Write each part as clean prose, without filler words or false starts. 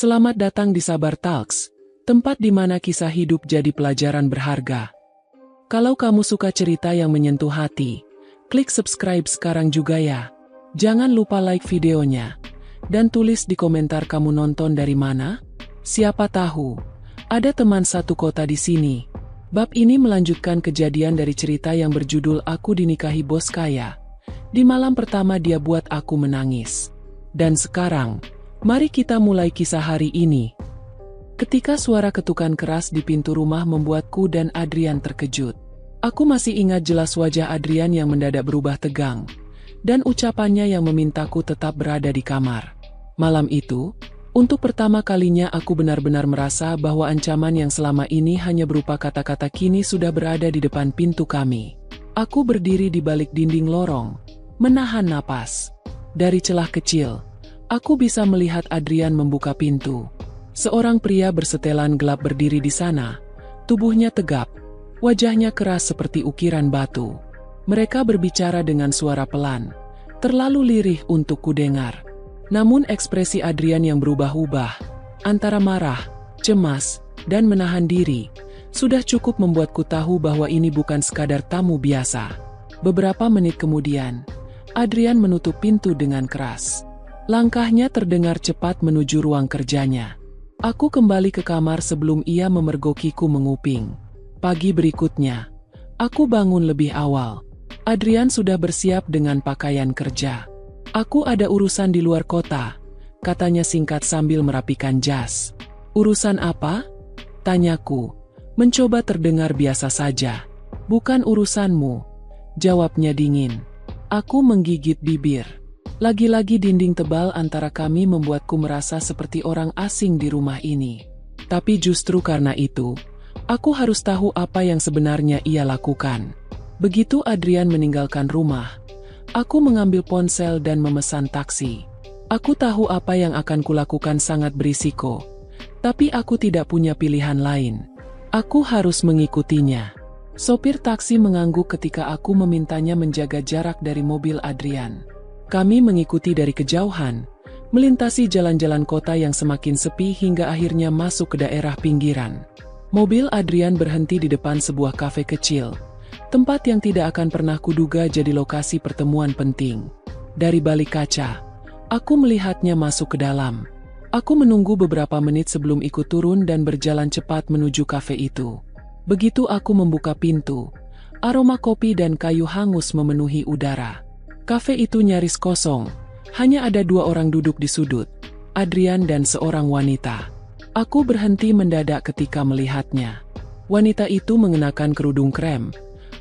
Selamat datang di Sabar Talks, tempat di mana kisah hidup jadi pelajaran berharga. Kalau kamu suka cerita yang menyentuh hati, klik subscribe sekarang juga ya. Jangan lupa like videonya, dan tulis di komentar kamu nonton dari mana. Siapa tahu, ada teman satu kota di sini. Bab ini melanjutkan kejadian dari cerita yang berjudul Aku Dinikahi Bos Kaya. Di malam pertama dia buat aku menangis. Dan sekarang, mari kita mulai kisah hari ini. Ketika suara ketukan keras di pintu rumah membuatku dan Adrian terkejut. Aku masih ingat jelas wajah Adrian yang mendadak berubah tegang, dan ucapannya yang memintaku tetap berada di kamar. Malam itu, untuk pertama kalinya aku benar-benar merasa bahwa ancaman yang selama ini hanya berupa kata-kata kini sudah berada di depan pintu kami. Aku berdiri di balik dinding lorong, menahan napas. Dari celah kecil, aku bisa melihat Adrian membuka pintu. Seorang pria bersetelan gelap berdiri di sana, tubuhnya tegap, wajahnya keras seperti ukiran batu. Mereka berbicara dengan suara pelan, terlalu lirih untuk kudengar. Namun ekspresi Adrian yang berubah-ubah, antara marah, cemas, dan menahan diri, sudah cukup membuatku tahu bahwa ini bukan sekadar tamu biasa. Beberapa menit kemudian, Adrian menutup pintu dengan keras. Langkahnya terdengar cepat menuju ruang kerjanya. Aku kembali ke kamar sebelum ia memergokiku menguping. Pagi berikutnya, aku bangun lebih awal. Adrian sudah bersiap dengan pakaian kerja. Aku ada urusan di luar kota, katanya singkat sambil merapikan jas. Urusan apa? Tanyaku, mencoba terdengar biasa saja. Bukan urusanmu, jawabnya dingin. Aku menggigit bibir. Lagi-lagi dinding tebal antara kami membuatku merasa seperti orang asing di rumah ini. Tapi justru karena itu, aku harus tahu apa yang sebenarnya ia lakukan. Begitu Adrian meninggalkan rumah, aku mengambil ponsel dan memesan taksi. Aku tahu apa yang akan kulakukan sangat berisiko, tapi aku tidak punya pilihan lain. Aku harus mengikutinya. Sopir taksi mengangguk ketika aku memintanya menjaga jarak dari mobil Adrian. Kami mengikuti dari kejauhan, melintasi jalan-jalan kota yang semakin sepi hingga akhirnya masuk ke daerah pinggiran. Mobil Adrian berhenti di depan sebuah kafe kecil, tempat yang tidak akan pernah kuduga jadi lokasi pertemuan penting. Dari balik kaca, aku melihatnya masuk ke dalam. Aku menunggu beberapa menit sebelum ikut turun dan berjalan cepat menuju kafe itu. Begitu aku membuka pintu, aroma kopi dan kayu hangus memenuhi udara. Kafe itu nyaris kosong, hanya ada dua orang duduk di sudut, Adrian dan seorang wanita. Aku berhenti mendadak ketika melihatnya. Wanita itu mengenakan kerudung krem.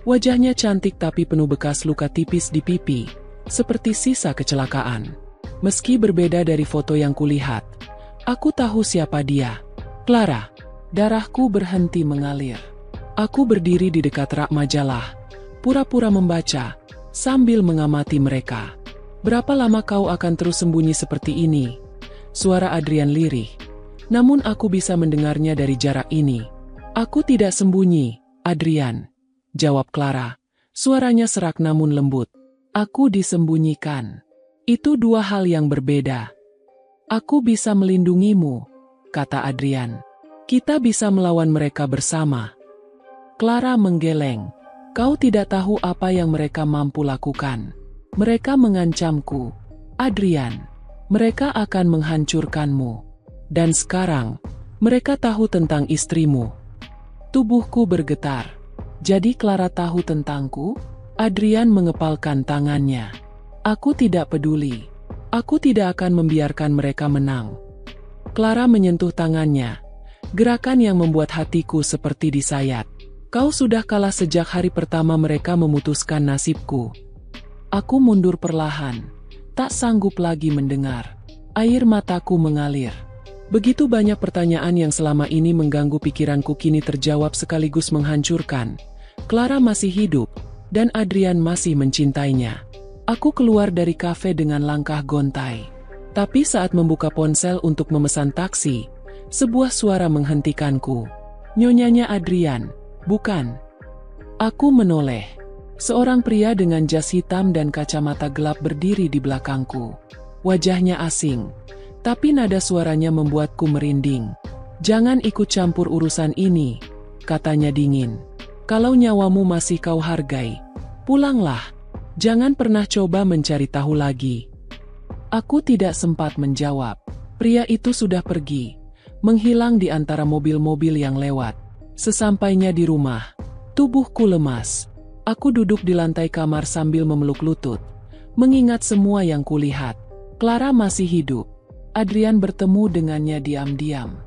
Wajahnya cantik tapi penuh bekas luka tipis di pipi, seperti sisa kecelakaan. Meski berbeda dari foto yang kulihat, aku tahu siapa dia. Clara. Darahku berhenti mengalir. Aku berdiri di dekat rak majalah, pura-pura membaca, sambil mengamati mereka. Berapa lama kau akan terus sembunyi seperti ini? Suara Adrian lirih. Namun aku bisa mendengarnya dari jarak ini. Aku tidak sembunyi, Adrian, jawab Clara. Suaranya serak namun lembut. Aku disembunyikan. Itu dua hal yang berbeda. Aku bisa melindungimu, kata Adrian. Kita bisa melawan mereka bersama. Clara menggeleng. Kau tidak tahu apa yang mereka mampu lakukan. Mereka mengancamku, Adrian. Mereka akan menghancurkanmu. Dan sekarang, mereka tahu tentang istrimu. Tubuhku bergetar. Jadi Clara tahu tentangku? Adrian mengepalkan tangannya. Aku tidak peduli. Aku tidak akan membiarkan mereka menang. Clara menyentuh tangannya. Gerakan yang membuat hatiku seperti disayat. Kau sudah kalah sejak hari pertama mereka memutuskan nasibku. Aku mundur perlahan. Tak sanggup lagi mendengar. Air mataku mengalir. Begitu banyak pertanyaan yang selama ini mengganggu pikiranku kini terjawab sekaligus menghancurkan. Clara masih hidup, dan Adrian masih mencintainya. Aku keluar dari kafe dengan langkah gontai. Tapi saat membuka ponsel untuk memesan taksi, sebuah suara menghentikanku. Nyonyanya Adrian, bukan? Aku menoleh. Seorang pria dengan jas hitam dan kacamata gelap berdiri di belakangku. Wajahnya asing, Tapi nada suaranya membuatku merinding. "Jangan ikut campur urusan ini," katanya dingin. "Kalau nyawamu masih kau hargai, pulanglah. Jangan pernah coba mencari tahu lagi." Aku tidak sempat menjawab. Pria itu sudah pergi, menghilang di antara mobil-mobil yang lewat. Sesampainya di rumah, tubuhku lemas. Aku duduk di lantai kamar sambil memeluk lutut, mengingat semua yang kulihat. Clara masih hidup. Adrian bertemu dengannya diam-diam.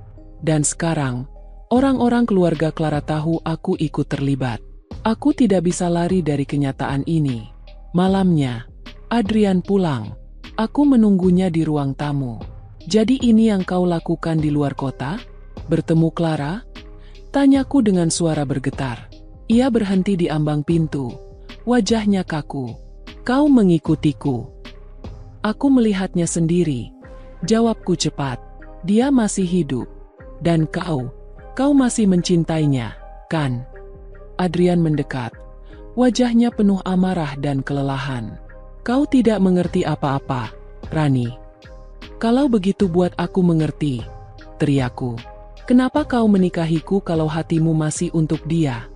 Dan sekarang, orang-orang keluarga Clara tahu aku ikut terlibat. Aku tidak bisa lari dari kenyataan ini. Malamnya, Adrian pulang. Aku menunggunya di ruang tamu. "Jadi ini yang kau lakukan di luar kota? Bertemu Clara?" Tanyaku dengan suara bergetar. Ia berhenti di ambang pintu. Wajahnya kaku. "Kau mengikutiku?" Aku melihatnya sendiri. Jawabku cepat. "Dia masih hidup. Dan kau masih mencintainya, kan?" Adrian mendekat. Wajahnya penuh amarah dan kelelahan. "Kau tidak mengerti apa-apa, Rani." "Kalau begitu buat aku mengerti," teriakku. "Kenapa kau menikahiku kalau hatimu masih untuk dia?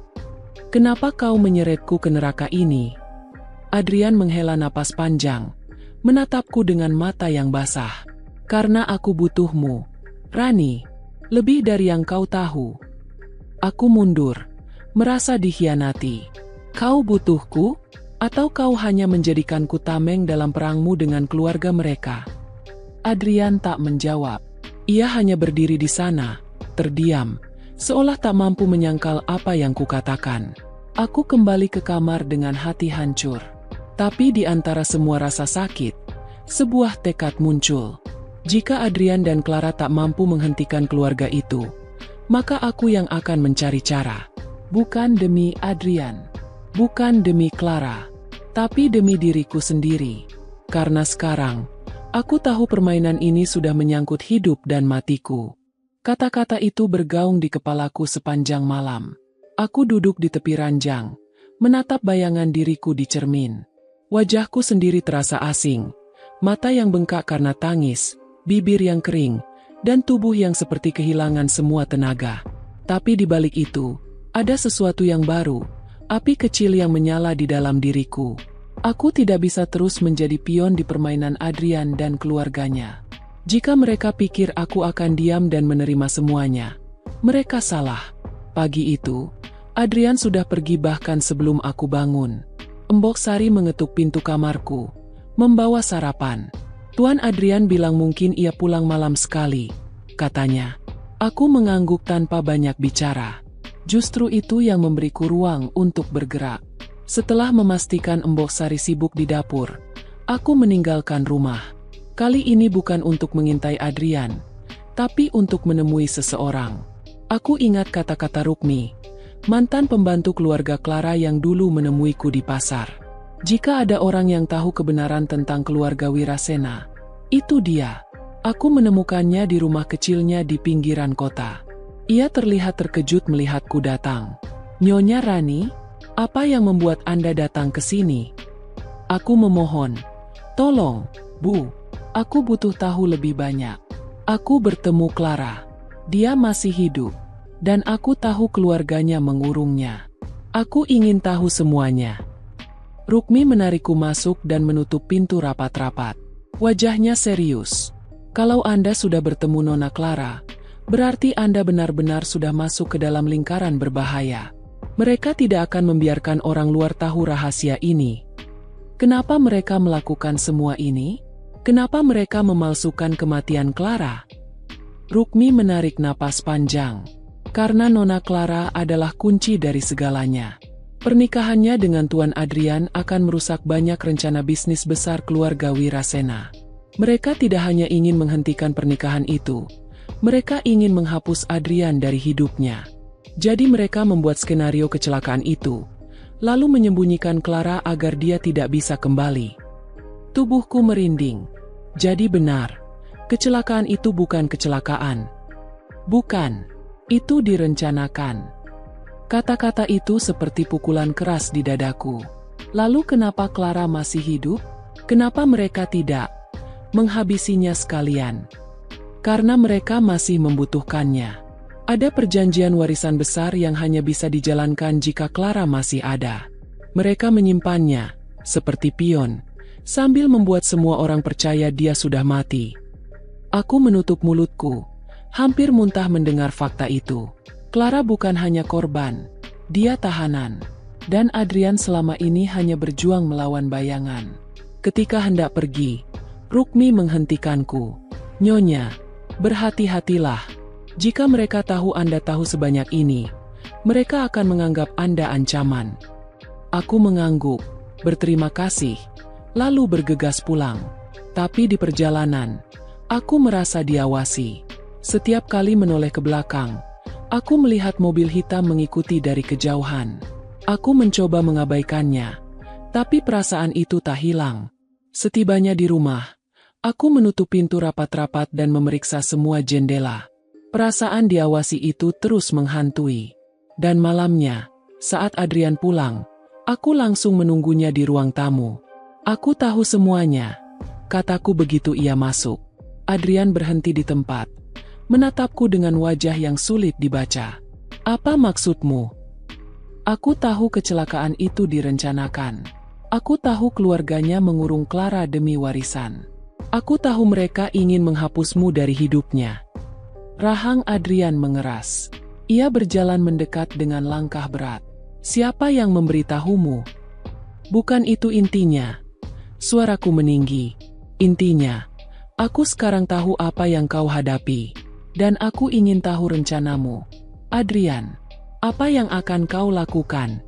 Kenapa kau menyeretku ke neraka ini?" Adrian menghela napas panjang, menatapku dengan mata yang basah. "Karena aku butuhmu, Rani. Lebih dari yang kau tahu." Aku mundur, merasa dikhianati. "Kau butuhku? Atau kau hanya menjadikanku tameng dalam perangmu dengan keluarga mereka?" Adrian tak menjawab. Ia hanya berdiri di sana, terdiam, seolah tak mampu menyangkal apa yang kukatakan. Aku kembali ke kamar dengan hati hancur. Tapi di antara semua rasa sakit, sebuah tekad muncul. Jika Adrian dan Clara tak mampu menghentikan keluarga itu, maka aku yang akan mencari cara. Bukan demi Adrian, bukan demi Clara, tapi demi diriku sendiri. Karena sekarang, aku tahu permainan ini sudah menyangkut hidup dan matiku. Kata-kata itu bergaung di kepalaku sepanjang malam. Aku duduk di tepi ranjang, menatap bayangan diriku di cermin. Wajahku sendiri terasa asing, mata yang bengkak karena tangis, bibir yang kering, dan tubuh yang seperti kehilangan semua tenaga. Tapi di balik itu, ada sesuatu yang baru, api kecil yang menyala di dalam diriku. Aku tidak bisa terus menjadi pion di permainan Adrian dan keluarganya. Jika mereka pikir aku akan diam dan menerima semuanya, mereka salah. Pagi itu, Adrian sudah pergi bahkan sebelum aku bangun. Embok Sari mengetuk pintu kamarku, membawa sarapan. "Tuan Adrian bilang mungkin ia pulang malam sekali," katanya. Aku mengangguk tanpa banyak bicara. Justru itu yang memberiku ruang untuk bergerak. Setelah memastikan Embok Sari sibuk di dapur, aku meninggalkan rumah. Kali ini bukan untuk mengintai Adrian, tapi untuk menemui seseorang. Aku ingat kata-kata Rukmi, mantan pembantu keluarga Clara yang dulu menemuiku di pasar. Jika ada orang yang tahu kebenaran tentang keluarga Wirasena, itu dia. Aku menemukannya di rumah kecilnya di pinggiran kota. Ia terlihat terkejut melihatku datang. "Nyonya Rani, apa yang membuat Anda datang ke sini?" Aku memohon, "Tolong, Bu. Aku butuh tahu lebih banyak. Aku bertemu Clara. Dia masih hidup. Dan aku tahu keluarganya mengurungnya. Aku ingin tahu semuanya." Rukmi menarikku masuk dan menutup pintu rapat-rapat. Wajahnya serius. "Kalau Anda sudah bertemu Nona Clara, berarti Anda benar-benar sudah masuk ke dalam lingkaran berbahaya. Mereka tidak akan membiarkan orang luar tahu rahasia ini. Kenapa mereka melakukan semua ini? Kenapa mereka memalsukan kematian Clara?" Rukmi menarik napas panjang. Karena Nona Clara adalah kunci dari segalanya. Pernikahannya dengan Tuan Adrian akan merusak banyak rencana bisnis besar keluarga Wirasena. Mereka tidak hanya ingin menghentikan pernikahan itu, mereka ingin menghapus Adrian dari hidupnya. Jadi mereka membuat skenario kecelakaan itu, lalu menyembunyikan Clara agar dia tidak bisa kembali. Tubuhku merinding. Jadi benar, kecelakaan itu bukan kecelakaan. Bukan, itu direncanakan. Kata-kata itu seperti pukulan keras di dadaku. Lalu kenapa Clara masih hidup? Kenapa mereka tidak menghabisinya sekalian? Karena mereka masih membutuhkannya. Ada perjanjian warisan besar yang hanya bisa dijalankan jika Clara masih ada. Mereka menyimpannya, seperti pion, sambil membuat semua orang percaya dia sudah mati. Aku menutup mulutku, hampir muntah mendengar fakta itu. Clara bukan hanya korban, dia tahanan. Dan Adrian selama ini hanya berjuang melawan bayangan. Ketika hendak pergi, Rukmi menghentikanku. "Nyonya, berhati-hatilah. Jika mereka tahu Anda tahu sebanyak ini, mereka akan menganggap Anda ancaman." Aku mengangguk, berterima kasih, lalu bergegas pulang. Tapi di perjalanan, aku merasa diawasi. Setiap kali menoleh ke belakang, aku melihat mobil hitam mengikuti dari kejauhan. Aku mencoba mengabaikannya, tapi perasaan itu tak hilang. Setibanya di rumah, aku menutup pintu rapat-rapat dan memeriksa semua jendela. Perasaan diawasi itu terus menghantui. Dan malamnya, saat Adrian pulang, aku langsung menunggunya di ruang tamu. "Aku tahu semuanya," kataku begitu ia masuk. Adrian berhenti di tempat, menatapku dengan wajah yang sulit dibaca. "Apa maksudmu?" "Aku tahu kecelakaan itu direncanakan. Aku tahu keluarganya mengurung Clara demi warisan. Aku tahu mereka ingin menghapusmu dari hidupnya." Rahang Adrian mengeras. Ia berjalan mendekat dengan langkah berat. "Siapa yang memberitahumu?" "Bukan itu intinya." Suaraku meninggi. "Intinya, aku sekarang tahu apa yang kau hadapi. Dan aku ingin tahu rencanamu. Adrian, apa yang akan kau lakukan?"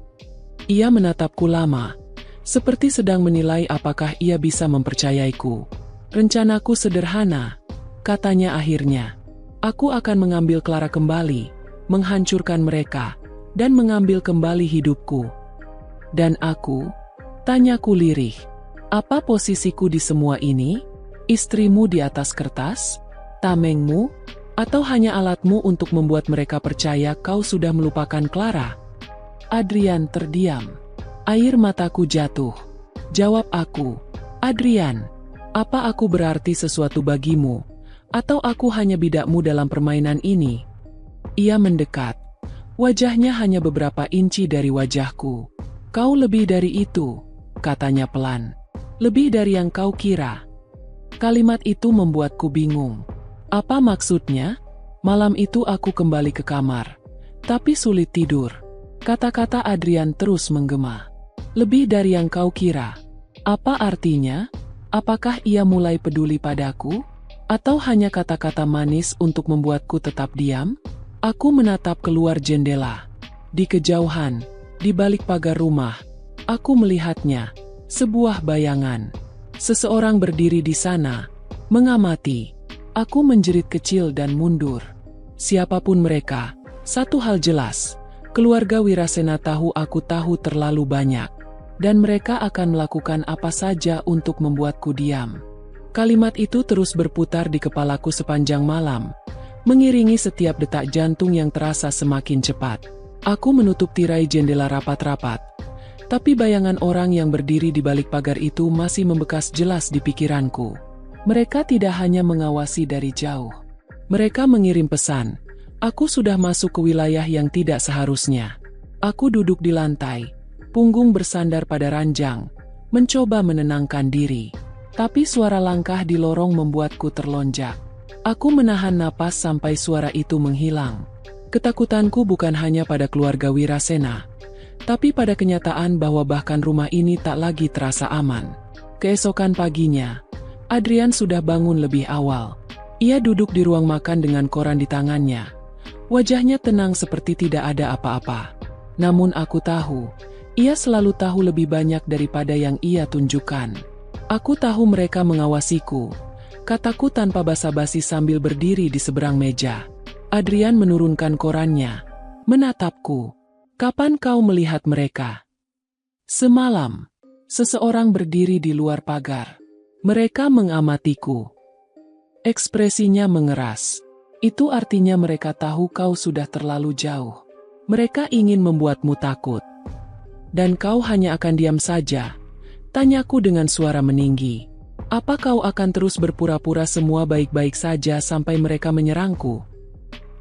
Ia menatapku lama, seperti sedang menilai apakah ia bisa mempercayaiku. "Rencanaku sederhana," katanya akhirnya. "Aku akan mengambil Clara kembali, menghancurkan mereka, dan mengambil kembali hidupku." "Dan aku?" tanyaku lirih. "Apa posisiku di semua ini? Istrimu di atas kertas? Tamengmu? Atau hanya alatmu untuk membuat mereka percaya kau sudah melupakan Clara?" Adrian terdiam. Air mataku jatuh. Jawab aku. "Adrian, apa aku berarti sesuatu bagimu? Atau aku hanya bidakmu dalam permainan ini?" Ia mendekat. Wajahnya hanya beberapa inci dari wajahku. "Kau lebih dari itu," katanya pelan. "Lebih dari yang kau kira." Kalimat itu membuatku bingung. Apa maksudnya? Malam itu aku kembali ke kamar, tapi sulit tidur. Kata-kata Adrian terus menggema. "Lebih dari yang kau kira." Apa artinya? Apakah ia mulai peduli padaku? Atau hanya kata-kata manis untuk membuatku tetap diam? Aku menatap keluar jendela. Di kejauhan, di balik pagar rumah, aku melihatnya, sebuah bayangan. Seseorang berdiri di sana, mengamati. Aku menjerit kecil dan mundur. Siapapun mereka, satu hal jelas, keluarga Wirasena tahu aku tahu terlalu banyak. Dan mereka akan melakukan apa saja untuk membuatku diam. Kalimat itu terus berputar di kepalaku sepanjang malam, mengiringi setiap detak jantung yang terasa semakin cepat. Aku menutup tirai jendela rapat-rapat, tapi bayangan orang yang berdiri di balik pagar itu masih membekas jelas di pikiranku. Mereka tidak hanya mengawasi dari jauh. Mereka mengirim pesan. Aku sudah masuk ke wilayah yang tidak seharusnya. Aku duduk di lantai, punggung bersandar pada ranjang, mencoba menenangkan diri. Tapi suara langkah di lorong membuatku terlonjak. Aku menahan napas sampai suara itu menghilang. Ketakutanku bukan hanya pada keluarga Wirasena, tapi pada kenyataan bahwa bahkan rumah ini tak lagi terasa aman. Keesokan paginya, Adrian sudah bangun lebih awal. Ia duduk di ruang makan dengan koran di tangannya. Wajahnya tenang seperti tidak ada apa-apa. Namun aku tahu, ia selalu tahu lebih banyak daripada yang ia tunjukkan. "Aku tahu mereka mengawasiku," kataku tanpa basa-basi sambil berdiri di seberang meja. Adrian menurunkan korannya, menatapku. "Kapan kau melihat mereka?" "Semalam." Seseorang berdiri di luar pagar. Mereka mengamatiku. Ekspresinya mengeras. "Itu artinya mereka tahu kau sudah terlalu jauh. Mereka ingin membuatmu takut. Dan kau hanya akan diam saja?" Tanyaku dengan suara meninggi. Apa kau akan terus berpura-pura semua baik-baik saja sampai mereka menyerangku?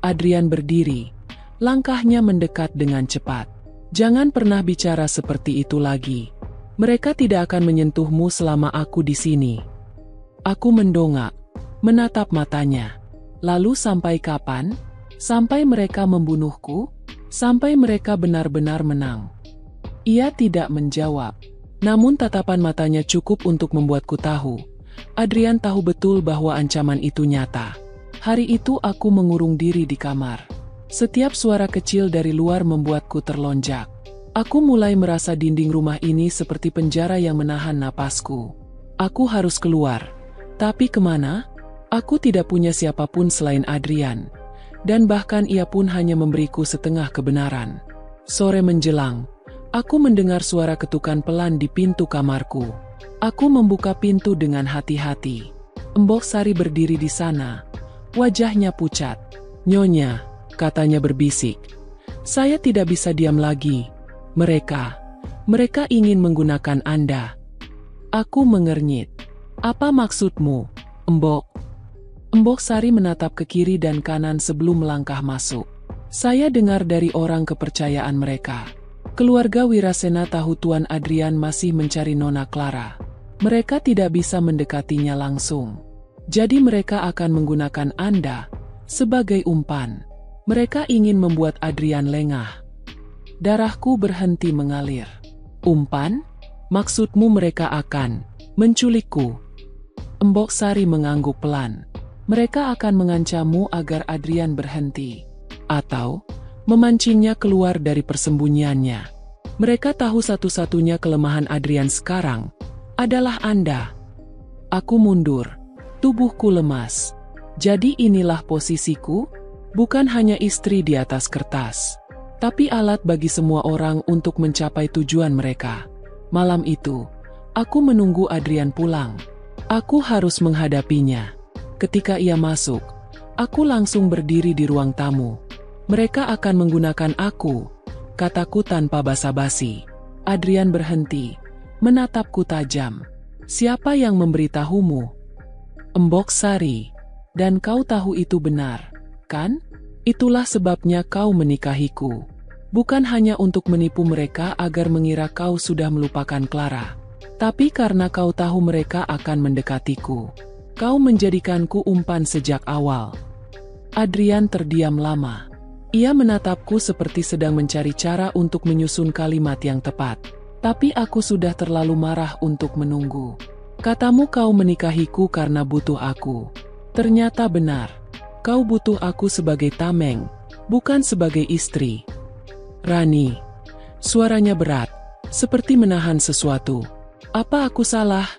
Adrian berdiri. Langkahnya mendekat dengan cepat. Jangan pernah bicara seperti itu lagi. Mereka tidak akan menyentuhmu selama aku di sini. Aku mendongak, menatap matanya. Lalu sampai kapan? Sampai mereka membunuhku? Sampai mereka benar-benar menang. Ia tidak menjawab. Namun tatapan matanya cukup untuk membuatku tahu. Adrian tahu betul bahwa ancaman itu nyata. Hari itu aku mengurung diri di kamar. Setiap suara kecil dari luar membuatku terlonjak. Aku mulai merasa dinding rumah ini seperti penjara yang menahan napasku. Aku harus keluar. Tapi kemana? Aku tidak punya siapapun selain Adrian. Dan bahkan ia pun hanya memberiku setengah kebenaran. Sore menjelang, aku mendengar suara ketukan pelan di pintu kamarku. Aku membuka pintu dengan hati-hati. Embok Sari berdiri di sana. Wajahnya pucat. "Nyonya," katanya berbisik. "Saya tidak bisa diam lagi. Mereka ingin menggunakan Anda." Aku mengernyit. "Apa maksudmu, Embok?" Embok Sari menatap ke kiri dan kanan sebelum melangkah masuk. "Saya dengar dari orang kepercayaan mereka. Keluarga Wirasena tahu Tuan Adrian masih mencari Nona Clara. Mereka tidak bisa mendekatinya langsung. Jadi mereka akan menggunakan Anda sebagai umpan. Mereka ingin membuat Adrian lengah." Darahku berhenti mengalir. "Umpan? Maksudmu mereka akan menculikku?" Embok Sari mengangguk pelan. "Mereka akan mengancammu agar Adrian berhenti. Atau memancingnya keluar dari persembunyiannya. Mereka tahu satu-satunya kelemahan Adrian sekarang adalah Anda." Aku mundur. Tubuhku lemas. Jadi inilah posisiku? Bukan hanya istri di atas kertas, tapi alat bagi semua orang untuk mencapai tujuan mereka. Malam itu, aku menunggu Adrian pulang. Aku harus menghadapinya. Ketika ia masuk, aku langsung berdiri di ruang tamu. "Mereka akan menggunakan aku," kataku tanpa basa-basi. Adrian berhenti, menatapku tajam. "Siapa yang memberitahumu?" "Embok Sari. Dan kau tahu itu benar, kan? Itulah sebabnya kau menikahiku. Bukan hanya untuk menipu mereka agar mengira kau sudah melupakan Clara, tapi karena kau tahu mereka akan mendekatiku. Kau menjadikanku umpan sejak awal." Adrian terdiam lama. Ia menatapku seperti sedang mencari cara untuk menyusun kalimat yang tepat. Tapi aku sudah terlalu marah untuk menunggu. "Katamu kau menikahiku karena butuh aku. Ternyata benar. Kau butuh aku sebagai tameng, bukan sebagai istri." "Rani." Suaranya berat, seperti menahan sesuatu. "Apa aku salah?"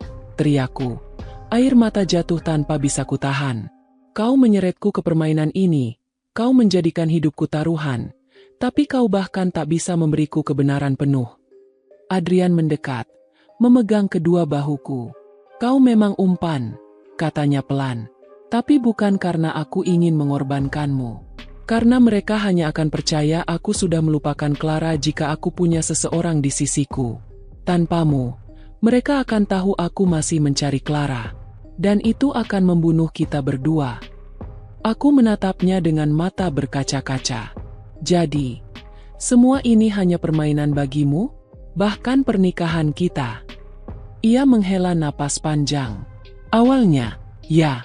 teriakku. Air mata jatuh tanpa bisa kutahan. "Kau menyeretku ke permainan ini. Kau menjadikan hidupku taruhan. Tapi kau bahkan tak bisa memberiku kebenaran penuh." Adrian mendekat, memegang kedua bahuku. "Kau memang umpan," katanya pelan. "Tapi bukan karena aku ingin mengorbankanmu. Karena mereka hanya akan percaya aku sudah melupakan Clara jika aku punya seseorang di sisiku. Tanpamu, mereka akan tahu aku masih mencari Clara. Dan itu akan membunuh kita berdua." Aku menatapnya dengan mata berkaca-kaca. "Jadi, semua ini hanya permainan bagimu? Bahkan pernikahan kita?" Ia menghela napas panjang. "Awalnya, ya."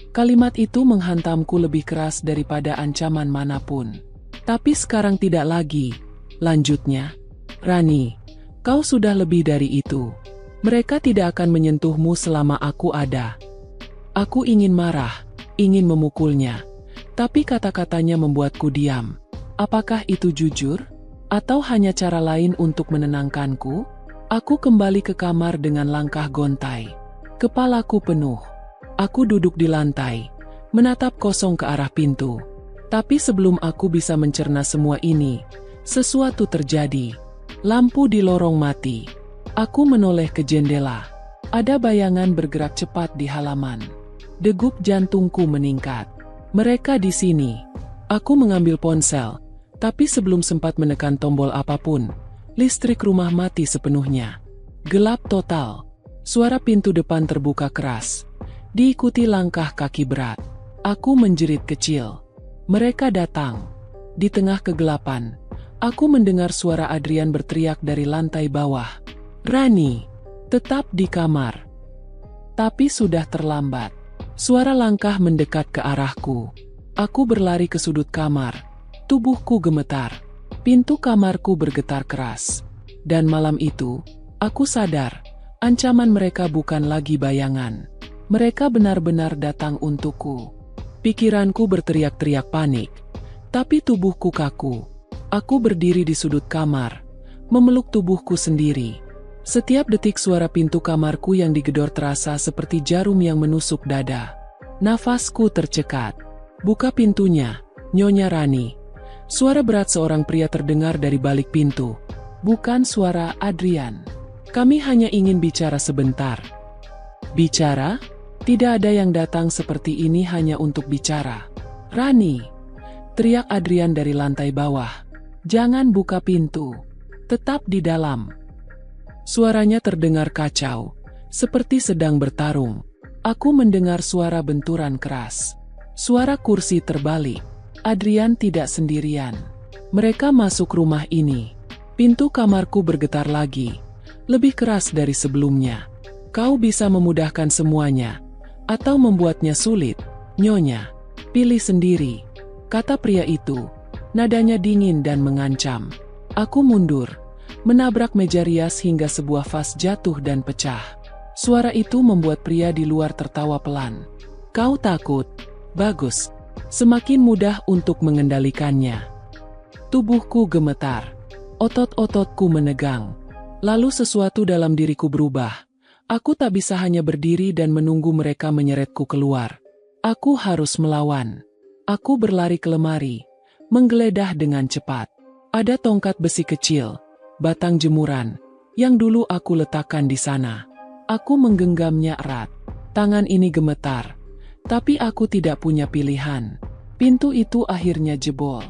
Kalimat itu menghantamku lebih keras daripada ancaman manapun. "Tapi sekarang tidak lagi," lanjutnya. "Rani, kau sudah lebih dari itu. Mereka tidak akan menyentuhmu selama aku ada." Aku ingin marah, ingin memukulnya. Tapi kata-katanya membuatku diam. Apakah itu jujur? Atau hanya cara lain untuk menenangkanku? Aku kembali ke kamar dengan langkah gontai. Kepalaku penuh. Aku duduk di lantai, menatap kosong ke arah pintu. Tapi sebelum aku bisa mencerna semua ini, sesuatu terjadi. Lampu di lorong mati. Aku menoleh ke jendela. Ada bayangan bergerak cepat di halaman. Degup jantungku meningkat. Mereka di sini. Aku mengambil ponsel, tapi sebelum sempat menekan tombol apapun, listrik rumah mati sepenuhnya. Gelap total. Suara pintu depan terbuka keras. Diikuti langkah kaki berat. Aku menjerit kecil. Mereka datang. Di tengah kegelapan, aku mendengar suara Adrian berteriak dari lantai bawah. "Rani, tetap di kamar." Tapi sudah terlambat. Suara langkah mendekat ke arahku. Aku berlari ke sudut kamar. Tubuhku gemetar. Pintu kamarku bergetar keras. Dan malam itu, aku sadar, ancaman mereka bukan lagi bayangan. Mereka benar-benar datang untukku. Pikiranku berteriak-teriak panik, tapi tubuhku kaku. Aku berdiri di sudut kamar, memeluk tubuhku sendiri. Setiap detik suara pintu kamarku yang digedor terasa seperti jarum yang menusuk dada. Nafasku tercekat. "Buka pintunya, Nyonya Rani." Suara berat seorang pria terdengar dari balik pintu. Bukan suara Adrian. "Kami hanya ingin bicara sebentar." "Bicara? Tidak ada yang datang seperti ini hanya untuk bicara." "Rani!" teriak Adrian dari lantai bawah. "Jangan buka pintu. Tetap di dalam." Suaranya terdengar kacau, seperti sedang bertarung. Aku mendengar suara benturan keras. Suara kursi terbalik. Adrian tidak sendirian. Mereka masuk rumah ini. Pintu kamarku bergetar lagi, lebih keras dari sebelumnya. "Kau bisa memudahkan semuanya, atau membuatnya sulit, Nyonya. Pilih sendiri," kata pria itu. Nadanya dingin dan mengancam. Aku mundur, menabrak meja rias hingga sebuah vas jatuh dan pecah. Suara itu membuat pria di luar tertawa pelan. "Kau takut? Bagus. Semakin mudah untuk mengendalikannya." Tubuhku gemetar. Otot-ototku menegang. Lalu sesuatu dalam diriku berubah. Aku tak bisa hanya berdiri dan menunggu mereka menyeretku keluar. Aku harus melawan. Aku berlari ke lemari, menggeledah dengan cepat. Ada tongkat besi kecil, batang jemuran, yang dulu aku letakkan di sana. Aku menggenggamnya erat. Tangan ini gemetar, tapi aku tidak punya pilihan. Pintu itu akhirnya jebol.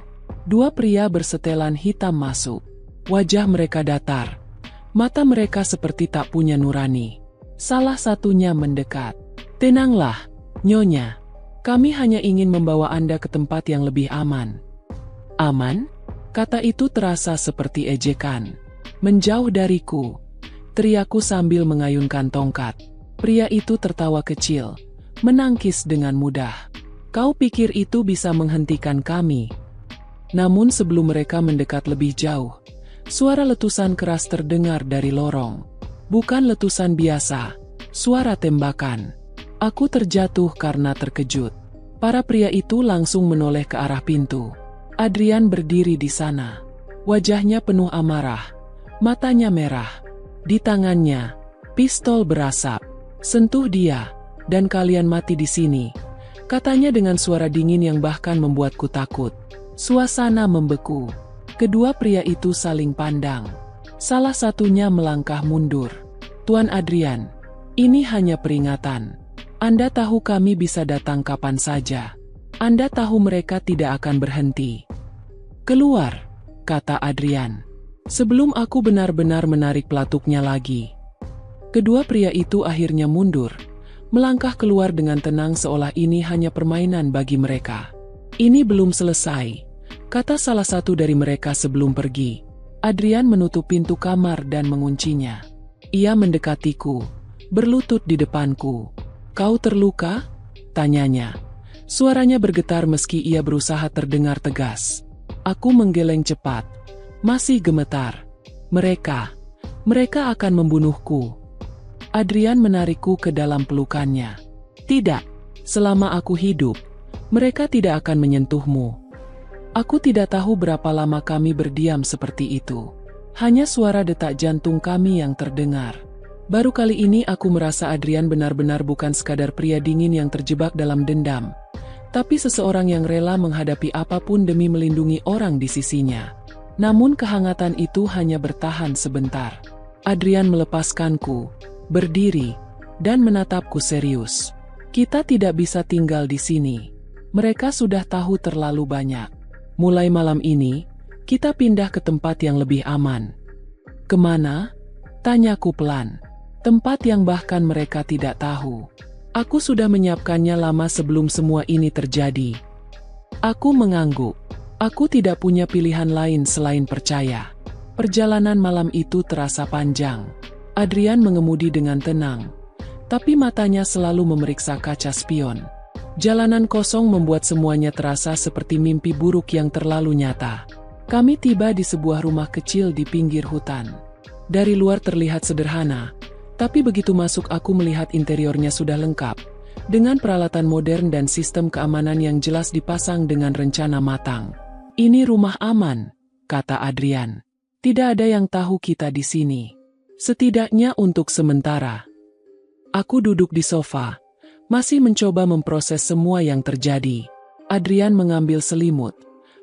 Dua pria bersetelan hitam masuk. Wajah mereka datar. Mata mereka seperti tak punya nurani. Salah satunya mendekat. "Tenanglah, Nyonya. Kami hanya ingin membawa Anda ke tempat yang lebih aman." "Aman?" Kata itu terasa seperti ejekan. "Menjauh dariku," teriakku sambil mengayunkan tongkat. Pria itu tertawa kecil, menangkis dengan mudah. "Kau pikir itu bisa menghentikan kami?" Namun sebelum mereka mendekat lebih jauh, suara letusan keras terdengar dari lorong. Bukan letusan biasa, suara tembakan. Aku terjatuh karena terkejut. Para pria itu langsung menoleh ke arah pintu. Adrian berdiri di sana. Wajahnya penuh amarah, matanya merah. Di tangannya, pistol berasap. "Sentuh dia, dan kalian mati di sini," katanya dengan suara dingin yang bahkan membuatku takut. Suasana membeku. Kedua pria itu saling pandang. Salah satunya melangkah mundur. "Tuan Adrian, ini hanya peringatan. Anda tahu kami bisa datang kapan saja. Anda tahu mereka tidak akan berhenti." "Keluar," kata Adrian. Sebelum aku benar-benar menarik pelatuknya lagi. Kedua pria itu akhirnya mundur, melangkah keluar dengan tenang seolah ini hanya permainan bagi mereka. "Ini belum selesai," kata salah satu dari mereka sebelum pergi. Adrian menutup pintu kamar dan menguncinya. Ia mendekatiku, berlutut di depanku. "Kau terluka?" tanyanya. Suaranya bergetar meski ia berusaha terdengar tegas. Aku menggeleng cepat, masih gemetar. Mereka akan membunuhku." Adrian menarikku ke dalam pelukannya. "Tidak, selama aku hidup, mereka tidak akan menyentuhmu." Aku tidak tahu berapa lama kami berdiam seperti itu. Hanya suara detak jantung kami yang terdengar. Baru kali ini aku merasa Adrian benar-benar bukan sekadar pria dingin yang terjebak dalam dendam, tapi seseorang yang rela menghadapi apapun demi melindungi orang di sisinya. Namun kehangatan itu hanya bertahan sebentar. Adrian melepaskanku, berdiri, dan menatapku serius. "Kita tidak bisa tinggal di sini. Mereka sudah tahu terlalu banyak. Mulai malam ini, kita pindah ke tempat yang lebih aman." "Kemana?" tanyaku pelan. Tempat yang bahkan mereka tidak tahu. Aku sudah menyiapkannya lama sebelum semua ini terjadi. Aku mengangguk. Aku tidak punya pilihan lain selain percaya. Perjalanan malam itu terasa panjang. Adrian mengemudi dengan tenang, tapi matanya selalu memeriksa kaca spion. Jalanan kosong membuat semuanya terasa seperti mimpi buruk yang terlalu nyata. Kami tiba di sebuah rumah kecil di pinggir hutan. Dari luar terlihat sederhana, tapi begitu masuk aku melihat interiornya sudah lengkap, dengan peralatan modern dan sistem keamanan yang jelas dipasang dengan rencana matang. "Ini rumah aman," kata Adrian. "Tidak ada yang tahu kita di sini. Setidaknya untuk sementara." Aku duduk di sofa, masih mencoba memproses semua yang terjadi. Adrian mengambil selimut,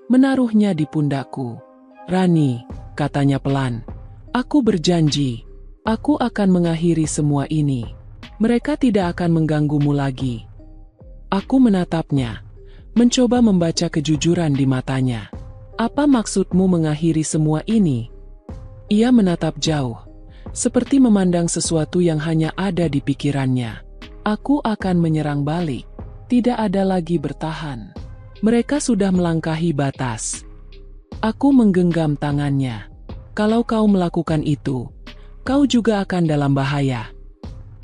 menaruhnya di pundakku. "Rani," katanya pelan, "aku berjanji, aku akan mengakhiri semua ini. Mereka tidak akan mengganggumu lagi." Aku menatapnya, mencoba membaca kejujuran di matanya. "Apa maksudmu mengakhiri semua ini?" Ia menatap jauh, seperti memandang sesuatu yang hanya ada di pikirannya. "Aku akan menyerang balik. Tidak ada lagi bertahan. Mereka sudah melangkahi batas." Aku menggenggam tangannya. "Kalau kau melakukan itu, kau juga akan dalam bahaya."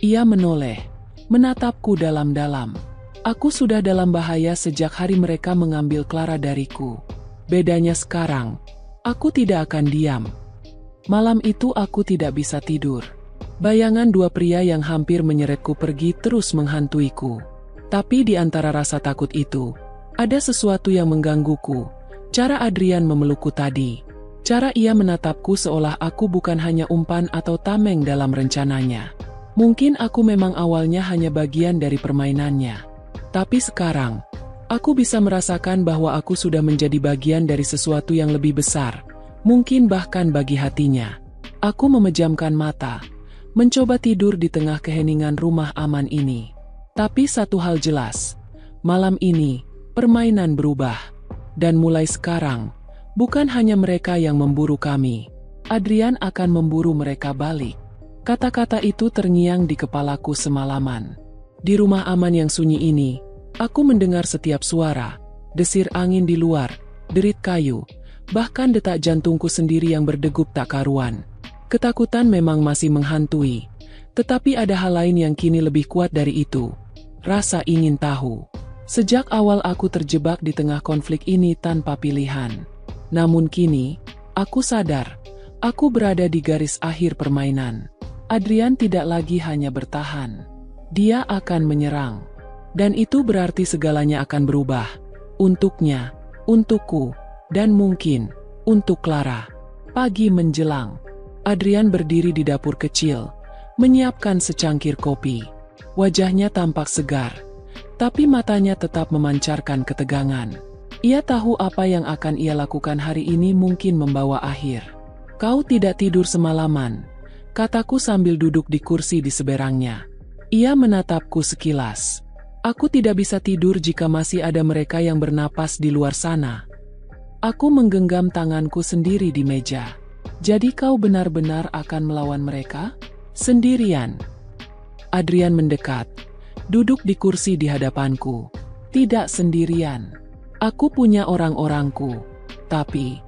Ia menoleh, menatapku dalam-dalam. "Aku sudah dalam bahaya sejak hari mereka mengambil Clara dariku. Bedanya sekarang, aku tidak akan diam." Malam itu aku tidak bisa tidur. Bayangan dua pria yang hampir menyeretku pergi terus menghantuiku. Tapi di antara rasa takut itu, ada sesuatu yang menggangguku. Cara Adrian memelukku tadi. Cara ia menatapku seolah aku bukan hanya umpan atau tameng dalam rencananya. Mungkin aku memang awalnya hanya bagian dari permainannya. Tapi sekarang, aku bisa merasakan bahwa aku sudah menjadi bagian dari sesuatu yang lebih besar. Mungkin bahkan bagi hatinya. Aku memejamkan mata, mencoba tidur di tengah keheningan rumah aman ini. Tapi satu hal jelas, malam ini, permainan berubah. Dan mulai sekarang, bukan hanya mereka yang memburu kami. Adrian akan memburu mereka balik. Kata-kata itu terngiang di kepalaku semalaman. Di rumah aman yang sunyi ini, aku mendengar setiap suara, desir angin di luar, derit kayu, bahkan detak jantungku sendiri yang berdegup tak karuan. Ketakutan memang masih menghantui, tetapi ada hal lain yang kini lebih kuat dari itu. Rasa ingin tahu. Sejak awal aku terjebak di tengah konflik ini tanpa pilihan. Namun kini, aku sadar, aku berada di garis akhir permainan. Adrian tidak lagi hanya bertahan. Dia akan menyerang. Dan itu berarti segalanya akan berubah. Untuknya, untukku, dan mungkin, untuk Clara. Pagi menjelang. Adrian berdiri di dapur kecil, menyiapkan secangkir kopi. Wajahnya tampak segar, tapi matanya tetap memancarkan ketegangan. Ia tahu apa yang akan ia lakukan hari ini mungkin membawa akhir. "Kau tidak tidur semalaman," kataku sambil duduk di kursi di seberangnya. Ia menatapku sekilas. "Aku tidak bisa tidur jika masih ada mereka yang bernapas di luar sana." Aku menggenggam tanganku sendiri di meja. "Jadi kau benar-benar akan melawan mereka? Sendirian?" Adrian mendekat, duduk di kursi di hadapanku. "Tidak sendirian. Aku punya orang-orangku. Tapi,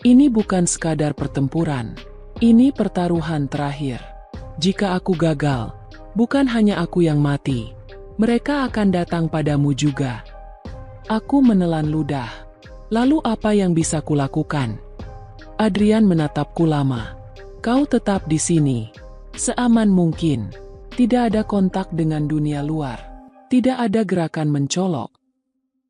ini bukan sekadar pertempuran. Ini pertaruhan terakhir. Jika aku gagal, bukan hanya aku yang mati. Mereka akan datang padamu juga." Aku menelan ludah. Lalu apa yang bisa kulakukan? Adrian menatapku lama. "Kau tetap di sini. Seaman mungkin. Tidak ada kontak dengan dunia luar. Tidak ada gerakan mencolok."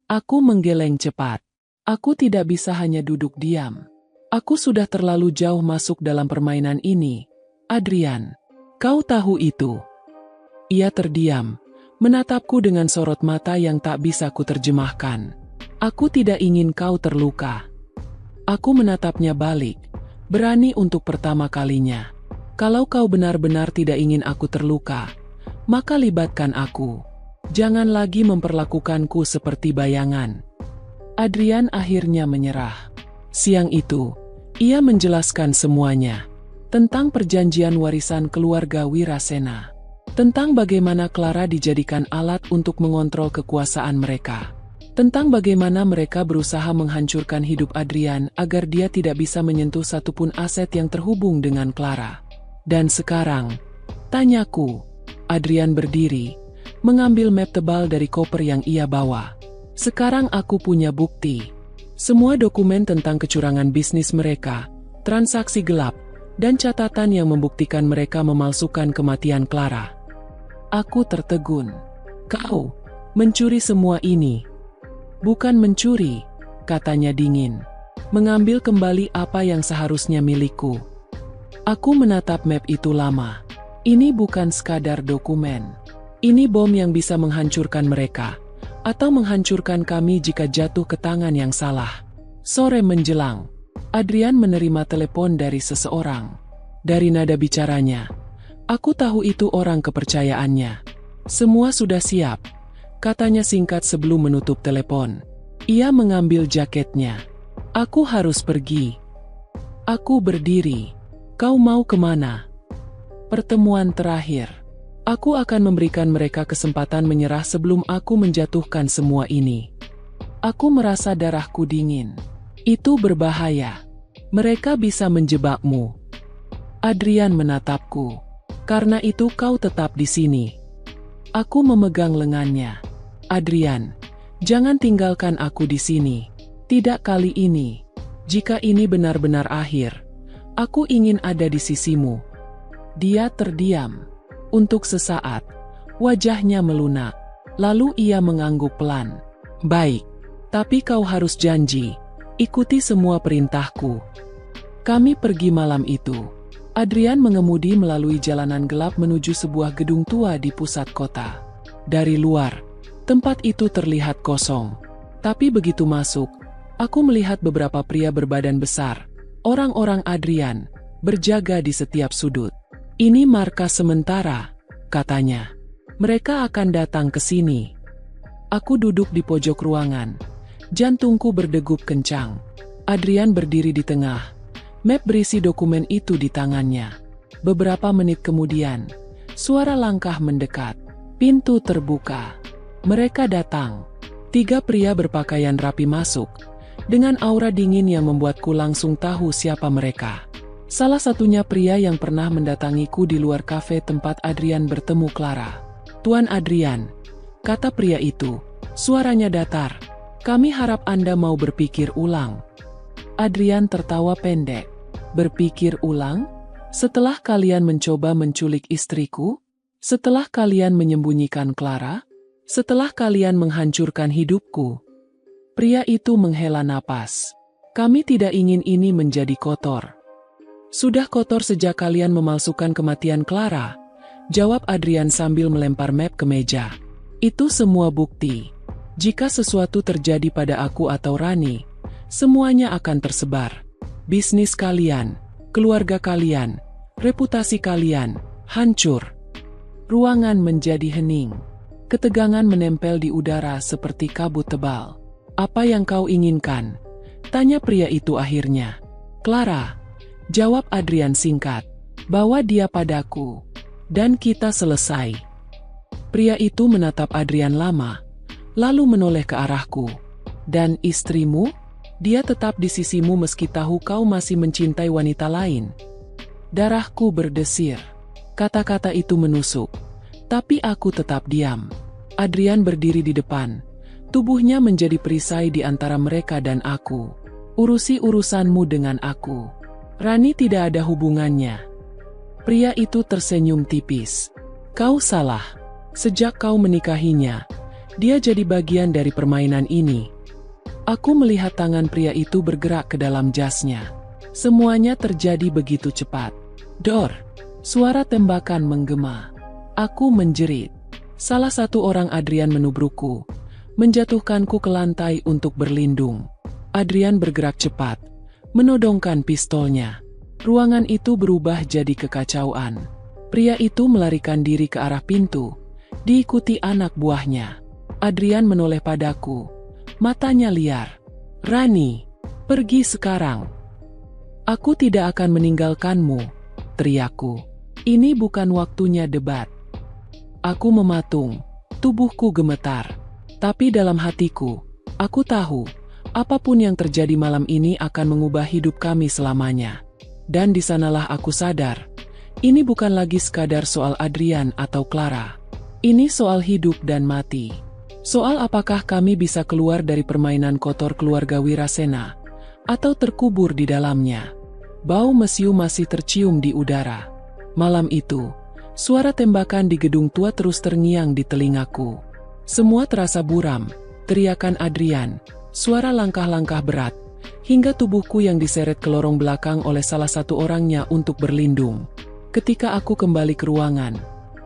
Aku menggeleng cepat. Aku tidak bisa hanya duduk diam. Aku sudah terlalu jauh masuk dalam permainan ini. "Adrian, kau tahu itu?" Ia terdiam, menatapku dengan sorot mata yang tak bisa kuterjemahkan. "Aku tidak ingin kau terluka." Aku menatapnya balik, berani untuk pertama kalinya. "Kalau kau benar-benar tidak ingin aku terluka, maka libatkan aku. Jangan lagi memperlakukanku seperti bayangan." Adrian akhirnya menyerah. Siang itu, ia menjelaskan semuanya. Tentang perjanjian warisan keluarga Wirasena. Tentang bagaimana Clara dijadikan alat untuk mengontrol kekuasaan mereka. Tentang bagaimana mereka berusaha menghancurkan hidup Adrian agar dia tidak bisa menyentuh satupun aset yang terhubung dengan Clara. Dan sekarang, tanyaku. Adrian berdiri, mengambil map tebal dari koper yang ia bawa. Sekarang aku punya bukti. Semua dokumen tentang kecurangan bisnis mereka, transaksi gelap, dan catatan yang membuktikan mereka memalsukan kematian Clara. Aku tertegun. Kau mencuri semua ini. Bukan mencuri, katanya dingin. Mengambil kembali apa yang seharusnya milikku. Aku menatap map itu lama. Ini bukan sekadar dokumen. Ini bom yang bisa menghancurkan mereka, atau menghancurkan kami jika jatuh ke tangan yang salah. Sore menjelang, Adrian menerima telepon dari seseorang. Dari nada bicaranya, aku tahu itu orang kepercayaannya. Semua sudah siap, katanya singkat sebelum menutup telepon. Ia mengambil jaketnya. Aku harus pergi. Aku berdiri. Kau mau kemana? Pertemuan terakhir. Aku akan memberikan mereka kesempatan menyerah sebelum aku menjatuhkan semua ini. Aku merasa darahku dingin. Itu berbahaya. Mereka bisa menjebakmu. Adrian menatapku. Karena itu kau tetap di sini. Aku memegang lengannya. Adrian, jangan tinggalkan aku di sini. Tidak kali ini. Jika ini benar-benar akhir, aku ingin ada di sisimu. Dia terdiam. Untuk sesaat, wajahnya melunak. Lalu ia mengangguk pelan. Baik, tapi kau harus janji. Ikuti semua perintahku. Kami pergi malam itu. Adrian mengemudi melalui jalanan gelap menuju sebuah gedung tua di pusat kota. Dari luar, tempat itu terlihat kosong. Tapi begitu masuk, aku melihat beberapa pria berbadan besar, orang-orang Adrian, berjaga di setiap sudut. Ini markas sementara, katanya. Mereka akan datang ke sini. Aku duduk di pojok ruangan. Jantungku berdegup kencang. Adrian berdiri di tengah. Map berisi dokumen itu di tangannya. Beberapa menit kemudian, suara langkah mendekat. Pintu terbuka. Mereka datang. 3 pria berpakaian rapi masuk, dengan aura dingin yang membuatku langsung tahu siapa mereka. Salah satunya pria yang pernah mendatangiku di luar kafe tempat Adrian bertemu Clara. Tuan Adrian, kata pria itu, suaranya datar. Kami harap Anda mau berpikir ulang. Adrian tertawa pendek. Berpikir ulang? Setelah kalian mencoba menculik istriku? Setelah kalian menyembunyikan Clara? Setelah kalian menghancurkan hidupku? Pria itu menghela napas. Kami tidak ingin ini menjadi kotor. Sudah kotor sejak kalian memalsukan kematian Clara, jawab Adrian sambil melempar map ke meja. Itu semua bukti. Jika sesuatu terjadi pada aku atau Rani, semuanya akan tersebar. Bisnis kalian, keluarga kalian, reputasi kalian, hancur. Ruangan menjadi hening. Ketegangan menempel di udara seperti kabut tebal. Apa yang kau inginkan? Tanya pria itu akhirnya. Clara, jawab Adrian singkat. Bawa dia padaku. Dan kita selesai. Pria itu menatap Adrian lama, lalu menoleh ke arahku. Dan istrimu? Dia tetap di sisimu meski tahu kau masih mencintai wanita lain. Darahku berdesir. Kata-kata itu menusuk. Tapi aku tetap diam. Adrian berdiri di depan. Tubuhnya menjadi perisai di antara mereka dan aku. Urusi urusanmu dengan aku. Rani tidak ada hubungannya. Pria itu tersenyum tipis. Kau salah. Sejak kau menikahinya, dia jadi bagian dari permainan ini. Aku melihat tangan pria itu bergerak ke dalam jasnya. Semuanya terjadi begitu cepat. Dor! Suara tembakan menggema. Aku menjerit. Salah satu orang Adrian menubrukku, menjatuhkanku ke lantai untuk berlindung. Adrian bergerak cepat, menodongkan pistolnya. Ruangan itu berubah jadi kekacauan. Pria itu melarikan diri ke arah pintu, diikuti anak buahnya. Adrian menoleh padaku. Matanya liar. Rani, pergi sekarang. Aku tidak akan meninggalkanmu. teriakku. Ini bukan waktunya debat. Aku mematung, tubuhku gemetar. Tapi dalam hatiku, aku tahu, apapun yang terjadi malam ini akan mengubah hidup kami selamanya. Dan di sanalah aku sadar, ini bukan lagi sekadar soal Adrian atau Clara. Ini soal hidup dan mati. Soal apakah kami bisa keluar dari permainan kotor keluarga Wirasena, atau terkubur di dalamnya. Bau mesiu masih tercium di udara. Malam itu, suara tembakan di gedung tua terus terngiang di telingaku. Semua terasa buram, teriakan Adrian, suara langkah-langkah berat, hingga tubuhku yang diseret ke lorong belakang oleh salah satu orangnya untuk berlindung. Ketika aku kembali ke ruangan,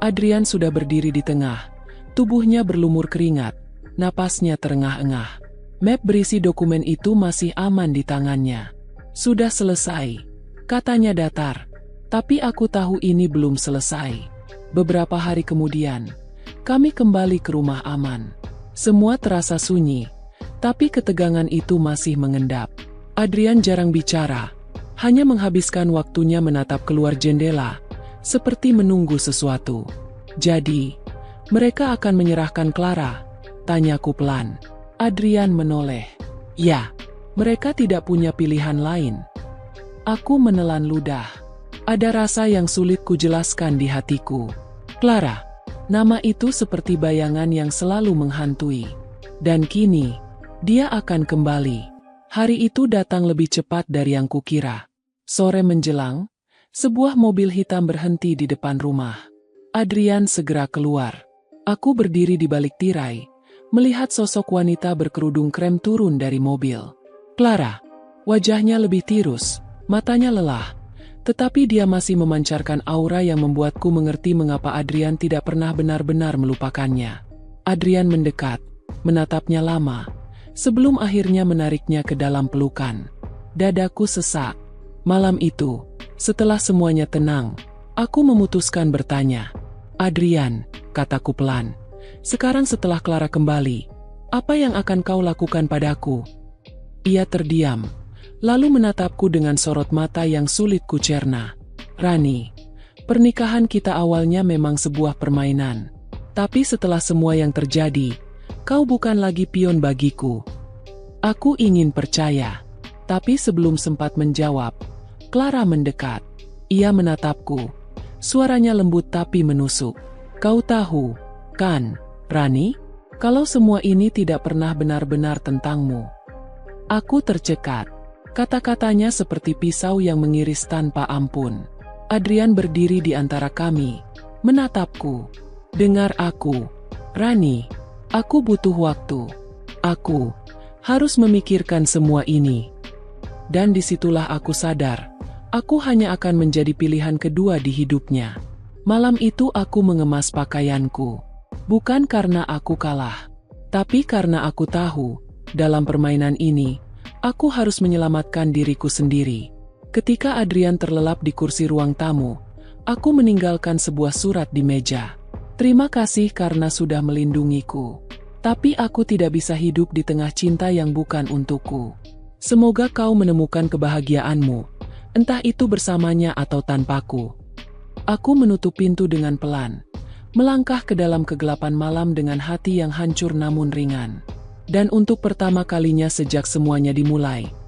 Adrian sudah berdiri di tengah, tubuhnya berlumur keringat, napasnya terengah-engah. Map berisi dokumen itu masih aman di tangannya. Sudah selesai, katanya datar. Tapi aku tahu ini belum selesai. Beberapa hari kemudian, kami kembali ke rumah aman. Semua terasa sunyi, tapi ketegangan itu masih mengendap. Adrian jarang bicara, hanya menghabiskan waktunya menatap keluar jendela, seperti menunggu sesuatu. Jadi, mereka akan menyerahkan Clara? Tanyaku pelan. Adrian menoleh. Ya, mereka tidak punya pilihan lain. Aku menelan ludah. Ada rasa yang sulit kujelaskan di hatiku. Clara, nama itu seperti bayangan yang selalu menghantui. Dan kini, dia akan kembali. Hari itu datang lebih cepat dari yang kukira. Sore menjelang, sebuah mobil hitam berhenti di depan rumah. Adrian segera keluar. Aku berdiri di balik tirai, melihat sosok wanita berkerudung krem turun dari mobil. Clara, wajahnya lebih tirus, matanya lelah, tetapi dia masih memancarkan aura yang membuatku mengerti mengapa Adrian tidak pernah benar-benar melupakannya. Adrian mendekat, menatapnya lama, sebelum akhirnya menariknya ke dalam pelukan. Dadaku sesak. Malam itu, setelah semuanya tenang, aku memutuskan bertanya. Adrian, kataku pelan, sekarang setelah Clara kembali, apa yang akan kau lakukan padaku? Ia terdiam, lalu menatapku dengan sorot mata yang sulit kucerna. Rani, pernikahan kita awalnya memang sebuah permainan. Tapi setelah semua yang terjadi, kau bukan lagi pion bagiku. Aku ingin percaya. Tapi sebelum sempat menjawab, Clara mendekat. Ia menatapku. Suaranya lembut tapi menusuk. Kau tahu, kan, Rani? Kalau semua ini tidak pernah benar-benar tentangmu. Aku tercekat. Kata-katanya seperti pisau yang mengiris tanpa ampun. Adrian berdiri di antara kami, menatapku. Dengar aku, Rani. Aku butuh waktu. Aku harus memikirkan semua ini. Dan disitulah aku sadar, aku hanya akan menjadi pilihan kedua di hidupnya. Malam itu aku mengemas pakaianku. Bukan karena aku kalah, tapi karena aku tahu, dalam permainan ini, aku harus menyelamatkan diriku sendiri. Ketika Adrian terlelap di kursi ruang tamu, aku meninggalkan sebuah surat di meja. Terima kasih karena sudah melindungiku. Tapi aku tidak bisa hidup di tengah cinta yang bukan untukku. Semoga kau menemukan kebahagiaanmu, entah itu bersamanya atau tanpaku. Aku menutup pintu dengan pelan, melangkah ke dalam kegelapan malam dengan hati yang hancur namun ringan. Dan untuk pertama kalinya sejak semuanya dimulai,